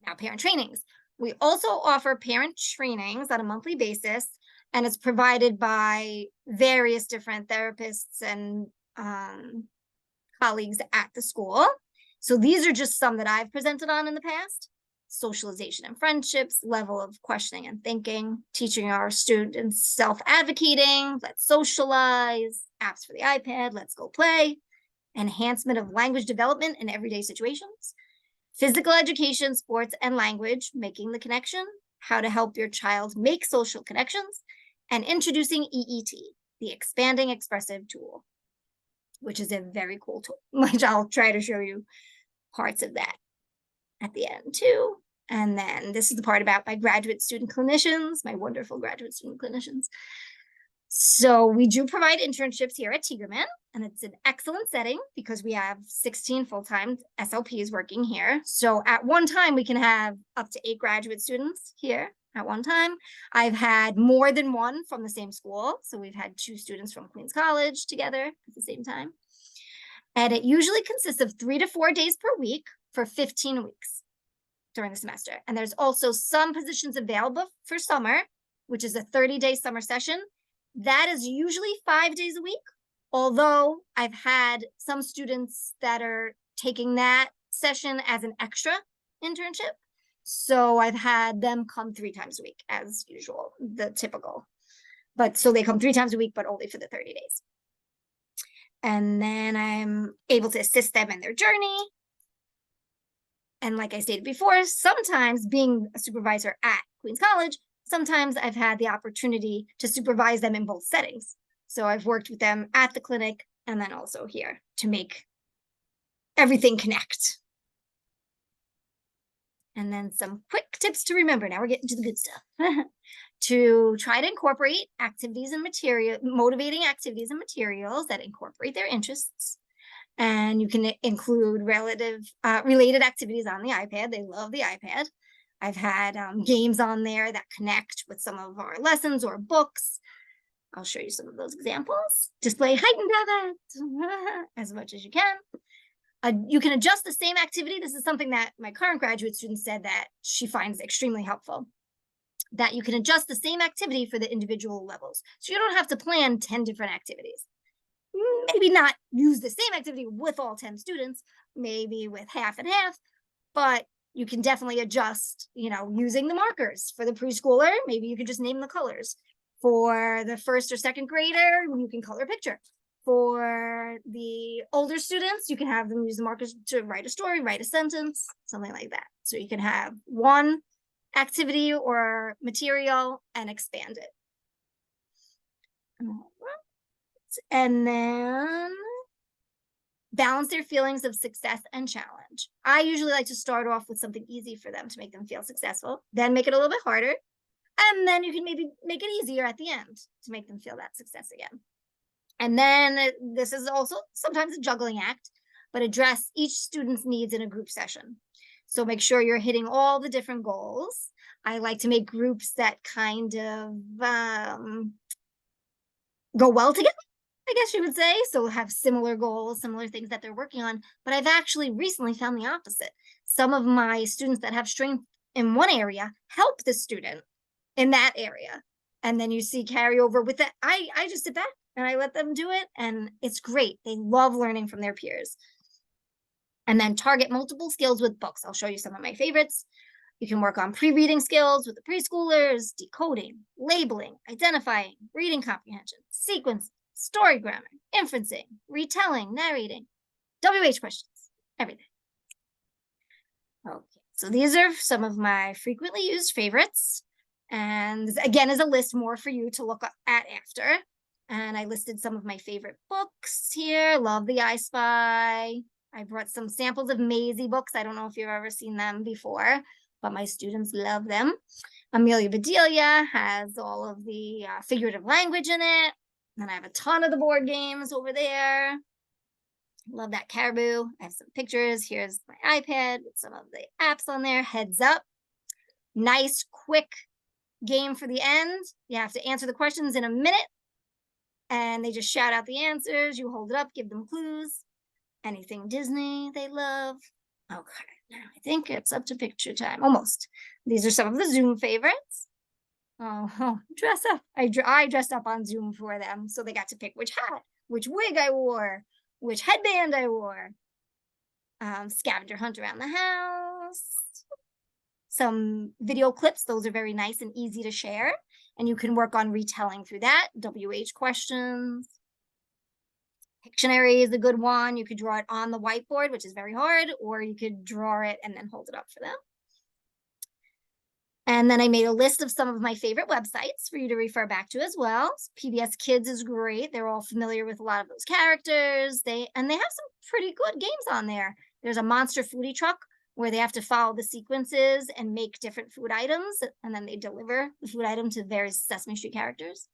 Now, parent trainings. We also offer parent trainings on a monthly basis, and it's provided by various different therapists and colleagues at the school. So these are just some that I've presented on in the past. Socialization and friendships, level of questioning and thinking, teaching our students self-advocating, let's socialize, apps for the iPad, let's go play, enhancement of language development in everyday situations, physical education, sports, and language, making the connection, how to help your child make social connections, and introducing EET, the expanding expressive tool, which is a very cool tool, which I'll try to show you parts of that at the end too. And then this is the part about my graduate student clinicians, my wonderful graduate student clinicians. So we do provide internships here at Tigerman, and it's an excellent setting because we have 16 full-time SLPs working here. So at one time, we can have up to 8 graduate students here at one time. I've had more than one from the same school. So we've had 2 students from Queens College together at the same time. And it usually consists of 3 to 4 days per week for 15 weeks during the semester. And there's also some positions available for summer, which is a 30-day summer session. That is usually 5 days a week, although I've had some students that are taking that session as an extra internship. So I've had them come 3 times a week as usual, the typical. But so they come 3 times a week, but only for the 30 days. And then I'm able to assist them in their journey. And like I stated before, sometimes being a supervisor at Queens College, sometimes I've had the opportunity to supervise them in both settings. So I've worked with them at the clinic and then also here to make everything connect. And then some quick tips to remember. Now we're getting to the good stuff. To try to incorporate activities and motivating activities and materials that incorporate their interests. And you can include related activities on the iPad. They love the iPad. I've had games on there that connect with some of our lessons or books. I'll show you some of those examples. Display heightened depth as much as you can. You can adjust the same activity. This is something that my current graduate student said that she finds extremely helpful. That you can adjust the same activity for the individual levels. So you don't have to plan 10 different activities. Maybe not use the same activity with all 10 students, maybe with half and half, but you can definitely adjust, using the markers. For the preschooler, maybe you could just name the colors. For the first or second grader, you can color a picture. For the older students, you can have them use the markers to write a story, write a sentence, something like that. So you can have one activity or material and expand it. And then balance their feelings of success and challenge. I usually like to start off with something easy for them to make them feel successful, then make it a little bit harder, and then you can maybe make it easier at the end to make them feel that success again. And then this is also sometimes a juggling act, but address each student's needs in a group session. So make sure you're hitting all the different goals. I like to make groups that kind of go well together, I guess you would say. So have similar goals, similar things that they're working on. But I've actually recently found the opposite. Some of my students that have strength in one area help the student in that area. And then you see carryover with that. I just sit back and I let them do it. And it's great. They love learning from their peers. And then target multiple skills with books. I'll show you some of my favorites. You can work on pre-reading skills with the preschoolers, decoding, labeling, identifying, reading comprehension, sequence, story grammar, inferencing, retelling, narrating, WH questions, everything. Okay, so these are some of my frequently used favorites. And this, again, is a list more for you to look at after. And I listed some of my favorite books here. Love the I Spy. I brought some samples of Maisie books. I don't know if you've ever seen them before, but my students love them. Amelia Bedelia has all of the figurative language in it. And I have a ton of the board games over there. Love that Caribou. I have some pictures. Here's my iPad with some of the apps on there. Heads up. Nice, quick game for the end. You have to answer the questions in a minute. And they just shout out the answers. You hold it up, give them clues. Anything Disney they love. Okay, now I think it's up to picture time. Almost. These are some of the Zoom favorites. Oh, dress up. I dressed up on Zoom for them. So they got to pick which hat, which wig I wore, which headband I wore. Scavenger hunt around the house. Some video clips. Those are very nice and easy to share. And you can work on retelling through that. WH questions. Pictionary is a good one. You could draw it on the whiteboard, which is very hard, or you could draw it and then hold it up for them. And then I made a list of some of my favorite websites for you to refer back to as well. PBS Kids is great. They're all familiar with a lot of those characters. They have some pretty good games on there. There's a monster foodie truck where they have to follow the sequences and make different food items, and then they deliver the food item to various Sesame Street characters.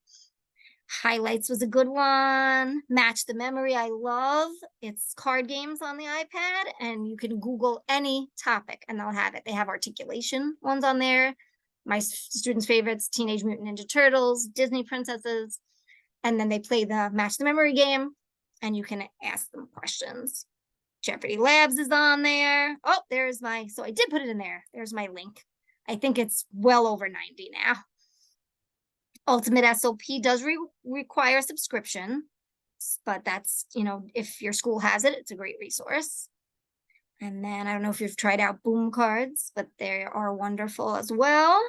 Highlights was a good one. Match the Memory, I love. It's card games on the iPad, and you can Google any topic and they'll have it. They have articulation ones on there. My students' favorites, Teenage Mutant Ninja Turtles, Disney princesses, and then they play the Match the Memory game, and you can ask them questions. Jeopardy Labs is on there. Oh, there's so I did put it in there. There's my link. I think it's well over 90 now. Ultimate SOP does require subscription, but that's, if your school has it, it's a great resource. And then I don't know if you've tried out Boom cards, but they are wonderful as well.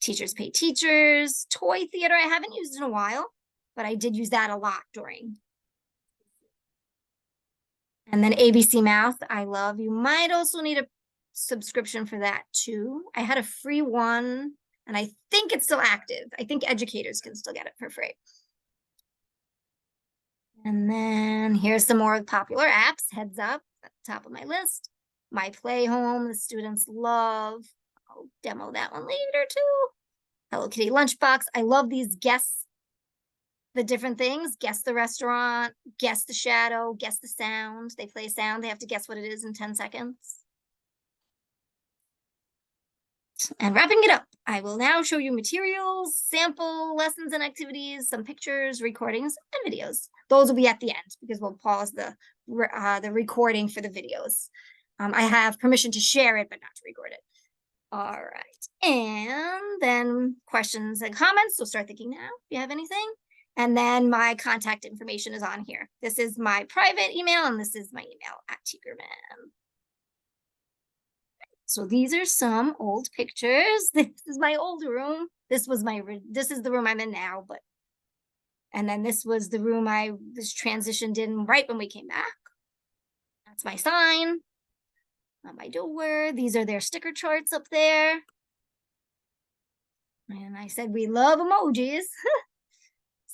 Teachers Pay Teachers, Toy Theater, I haven't used in a while, but I did use that a lot during. And then ABC Math, I love. You might also need a subscription for that too. I had a free one, and I think it's still active. I think educators can still get it for free. And then here's some more popular apps. Heads Up at the top of my list. My Play Home, the students love. I'll demo that one later too. Hello Kitty Lunchbox. I love these guess the different things. Guess the restaurant, guess the shadow, guess the sound. They play a sound. They have to guess what it is in 10 seconds. And wrapping it up, I will now show you materials, sample lessons and activities, some pictures, recordings, and videos. Those will be at the end because we'll pause the recording for the videos. I have permission to share it, but not to record it. All right. And then questions and comments. So start thinking now if you have anything. And then my contact information is on here. This is my private email, and this is my email at Tigerman. So these are some old pictures. This is my old room. This is the room I'm in now, but And then this was the room I was transitioned in right when we came back. That's my sign on my door. These are their sticker charts up there. And I said, we love emojis.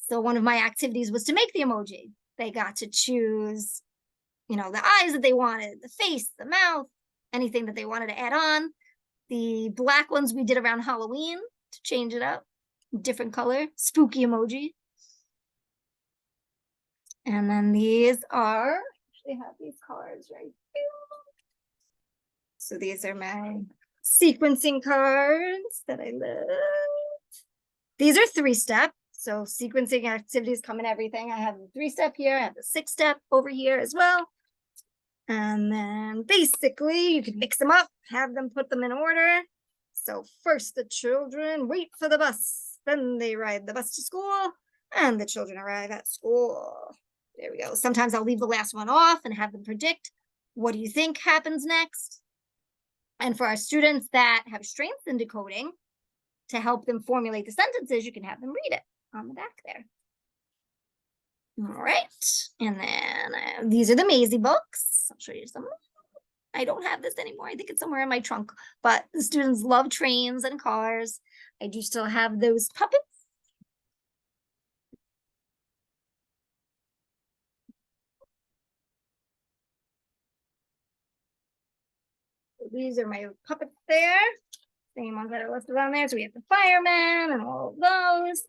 So one of my activities was to make the emoji. They got to choose, you know, the eyes that they wanted, the face, the mouth, anything that they wanted to add on. The black ones we did around Halloween to change it up. Different color, spooky emoji. And then these are, they have these cards right here. So these are my sequencing cards that I love. These are 3-step. So sequencing activities come in everything. I have the 3-step here. I have the 6-step over here as well. And then basically you can mix them up, have them put them in order. So first the children wait for the bus, then they ride the bus to school, and the children arrive at school. There we go. Sometimes I'll leave the last one off and have them predict, what do you think happens next? And for our students that have strengths in decoding, to help them formulate the sentences, you can have them read it on the back there. All right, and then these are the Maisie books. I'll show you some. I don't have this anymore. I think it's somewhere in my trunk, but the students love trains and cars. I do still have those puppets. These are my puppets there. Same ones that are listed on there. So we have the fireman and all of those.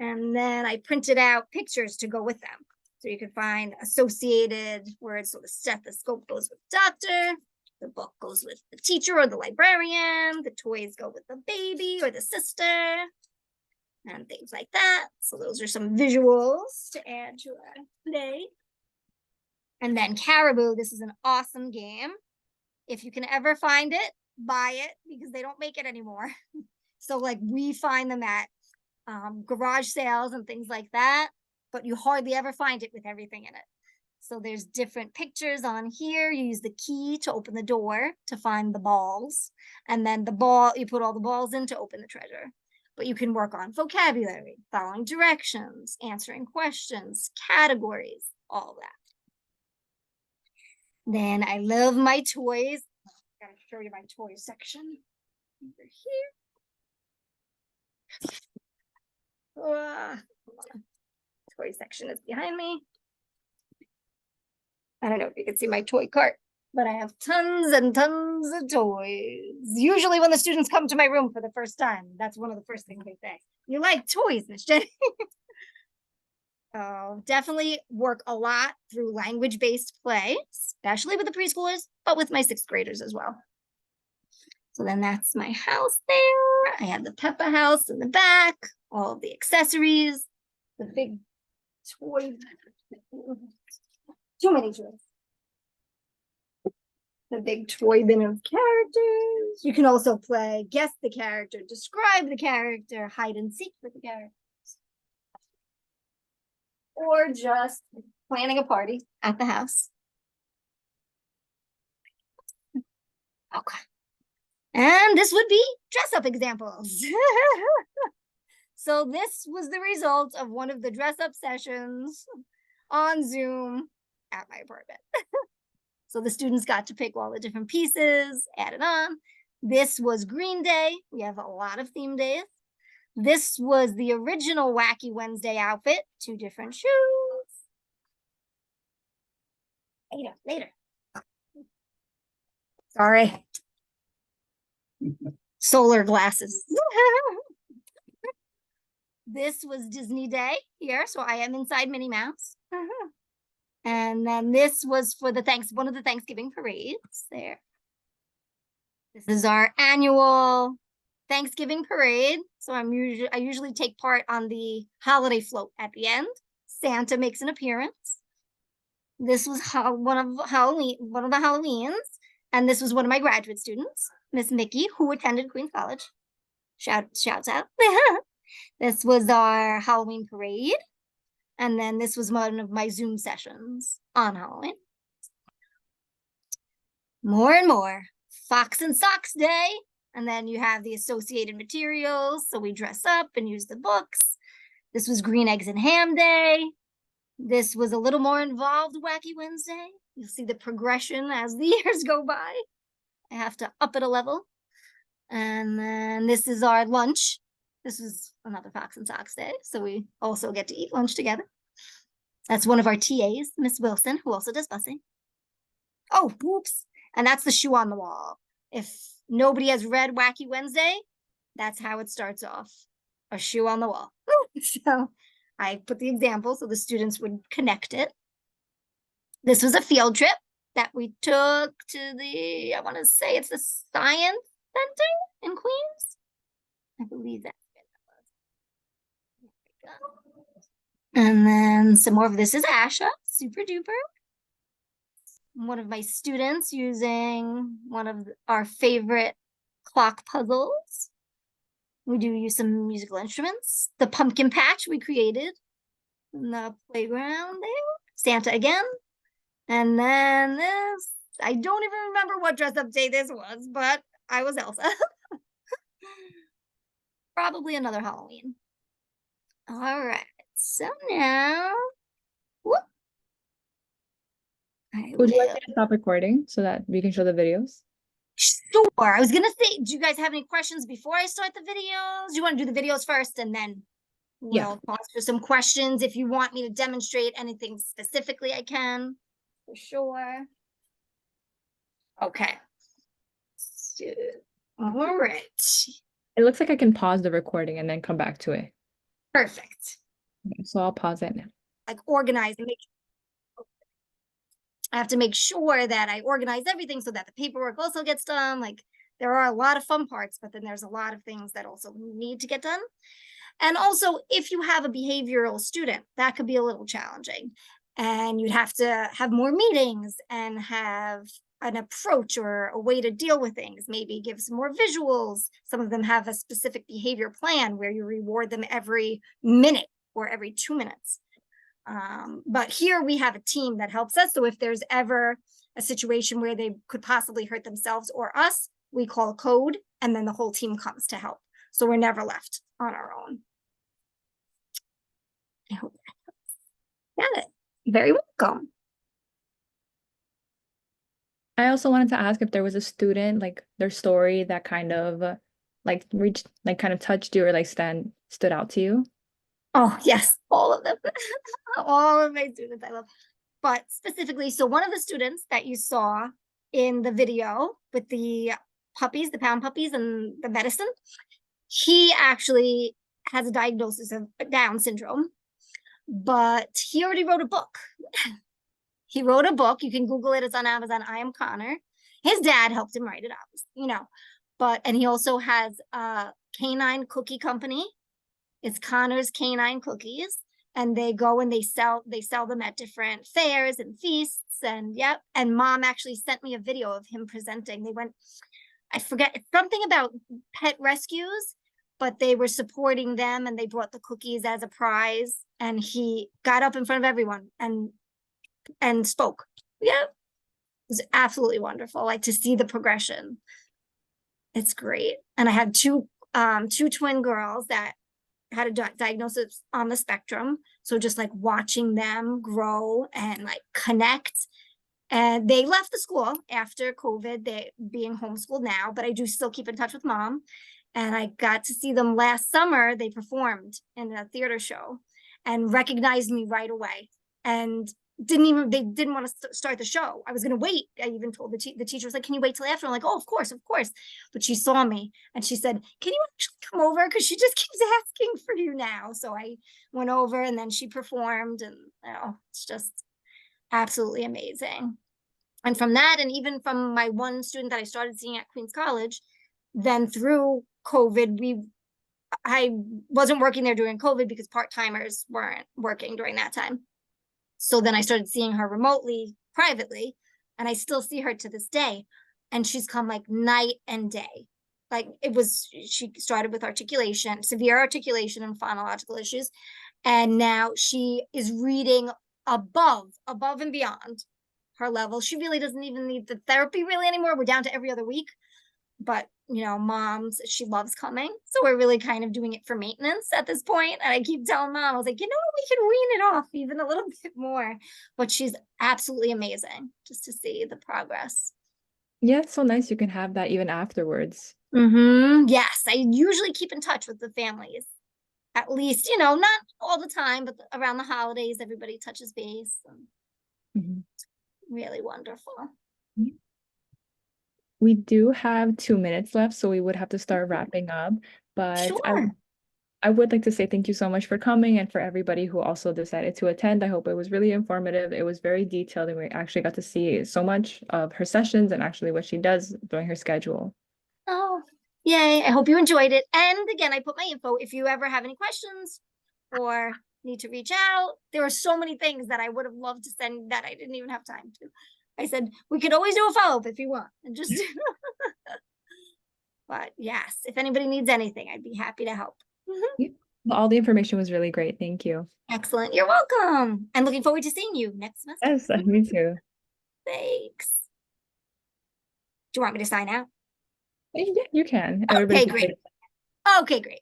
And then I printed out pictures to go with them. So you can find associated words. So the stethoscope goes with doctor. The book goes with the teacher or the librarian. The toys go with the baby or the sister. And things like that. So those are some visuals to add to our play. And then Caribou. This is an awesome game. If you can ever find it, buy it because they don't make it anymore. So like we find them at garage sales and things like that, but you hardly ever find it with everything in it. So there's different pictures on here. You use the key to open the door to find the balls. And then the ball, you put all the balls in to open the treasure. But you can work on vocabulary, following directions, answering questions, categories, all that. Then I love my toys. I'm gonna show you my toy section over here. Toy section is behind me. I don't know if you can see my toy cart, but I have tons and tons of toys. Usually when the students come to my room for the first time, that's one of the first things they say. You like toys, Miss Jenny? Definitely work a lot through language-based play, especially with the preschoolers, but with my 6th graders as well. So then that's my house there. I have the Peppa house in the back, all of the accessories, the big toy, too many toys. The big toy bin of characters. You can also play guess the character, describe the character, hide and seek with the character. Or just planning a party at the house. Okay. And this would be dress-up examples. So this was the result of one of the dress-up sessions on Zoom at my apartment. So the students got to pick all the different pieces, add it on. This was Green Day. We have a lot of theme days. This was the original Wacky Wednesday outfit, 2 different shoes. Later. Sorry. Solar glasses. This was Disney Day here, so I am inside Minnie Mouse. And then this was for the one of the Thanksgiving parades there. This is our annual Thanksgiving parade. So I usually take part on the holiday float at the end. Santa makes an appearance. This was one of the Halloweens. And this was one of my graduate students, Miss Mickey, who attended Queens College. Shouts out. This was our Halloween parade. And then this was one of my Zoom sessions on Halloween. More and more. Fox and Socks Day. And then you have the associated materials. So we dress up and use the books. This was Green Eggs and Ham Day. This was a little more involved Wacky Wednesday. You'll see the progression as the years go by. I have to up it a level. And then this is our lunch. This was another Fox and Sox Day, so we also get to eat lunch together. That's one of our TAs, Miss Wilson, who also does busing. Oh, whoops. And that's the shoe on the wall. If nobody has read Wacky Wednesday, that's how it starts off. A shoe on the wall. So I put the example so the students would connect it. This was a field trip that we took to the, I want to say it's the Science Center in Queens. I believe that's it. There we go. And then some more of this is Asha, super duper. One of my students using one of our favorite clock puzzles. We do use some musical instruments. The pumpkin patch we created in the playground there. Santa again. And then this, I don't even remember what dress up day this was, but I was Elsa. Probably another Halloween. All right, so now, whoop. Would you like me to stop recording so that we can show the videos? Sure. I was gonna say, do you guys have any questions before I start the videos? You want to do the videos first and then we'll pause for some questions. If you want me to demonstrate anything specifically, I can, for sure. Okay. So, all right. It looks like I can pause the recording and then come back to it. Perfect. Okay, so I'll pause it now. Like organize and make I have to make sure that I organize everything so that the paperwork also gets done. Like there are a lot of fun parts, but then there's a lot of things that also need to get done. And also, if you have a behavioral student, that could be a little challenging. And you'd have to have more meetings and have an approach or a way to deal with things, maybe give some more visuals. Some of them have a specific behavior plan where you reward them every minute or every 2 minutes. But here we have a team that helps us. So if there's ever a situation where they could possibly hurt themselves or us, we call code and then the whole team comes to help. So we're never left on our own. I hope that helps. Got it. Very welcome. I also wanted to ask if there was a student, like their story that kind of like reached, like kind of touched you or like stood out to you. Oh, yes, all of them. All of my students I love. But specifically, so one of the students that you saw in the video with the puppies, the pound puppies and the medicine, he actually has a diagnosis of Down syndrome, but he already wrote a book. He wrote a book. You can Google it. It's on Amazon. I Am Connor. His dad helped him write it, obviously, but, and he also has a canine cookie company. It's Connor's Canine Cookies, and they go and they sell them at different fairs and feasts. And yep. And mom actually sent me a video of him presenting. They went, I forget, it's something about pet rescues, but they were supporting them and they brought the cookies as a prize. And he got up in front of everyone and spoke. Yeah. It was absolutely wonderful. Like to see the progression. It's great. And I had two twin girls that had a diagnosis on the spectrum. So just like watching them grow and like connect. And they left the school after COVID, they being homeschooled now, but I do still keep in touch with mom. And I got to see them last summer. They performed in a theater show and recognized me right away. And they didn't want to start the show. I was going to wait. I even told the teacher was like, can you wait till after? I'm like, oh, of course. But she saw me and she said, can you actually come over? Because she just keeps asking for you now. So I went over and then she performed and it's just absolutely amazing. And from that, and even from my one student that I started seeing at Queens College, then through COVID, I wasn't working there during COVID because part-timers weren't working during that time. So then I started seeing her remotely, privately, and I still see her to this day. And she's come like night and day. Like she started with articulation, severe articulation and phonological issues. And now she is reading above and beyond her level. She really doesn't even need the therapy really anymore. We're down to every other week. But moms, she loves coming. So we're really kind of doing it for maintenance at this point. And I keep telling mom, I was like, we can wean it off even a little bit more. But she's absolutely amazing just to see the progress. Yeah, it's so nice you can have that even afterwards. Yes, I usually keep in touch with the families. At least, not all the time, but around the holidays, everybody touches base. Mhm. Really wonderful. We do have 2 minutes left, so we would have to start wrapping up. But Sure. I would like to say thank you so much for coming and for everybody who also decided to attend. I hope it was really informative. It was very detailed, and we actually got to see so much of her sessions and actually what she does during her schedule. Oh, yay. I hope you enjoyed it. And again, I put my info if you ever have any questions or need to reach out. There are so many things that I would have loved to send that I didn't even have time to. I said, we could always do a follow-up if you want. And just, but yes, if anybody needs anything, I'd be happy to help. Yeah. Well, all the information was really great. Thank you. Excellent. You're welcome. I'm looking forward to seeing you next semester. Yes, me too. Thanks. Do you want me to sign out? Yeah, you can. Everybody Okay, can great. say Okay, great.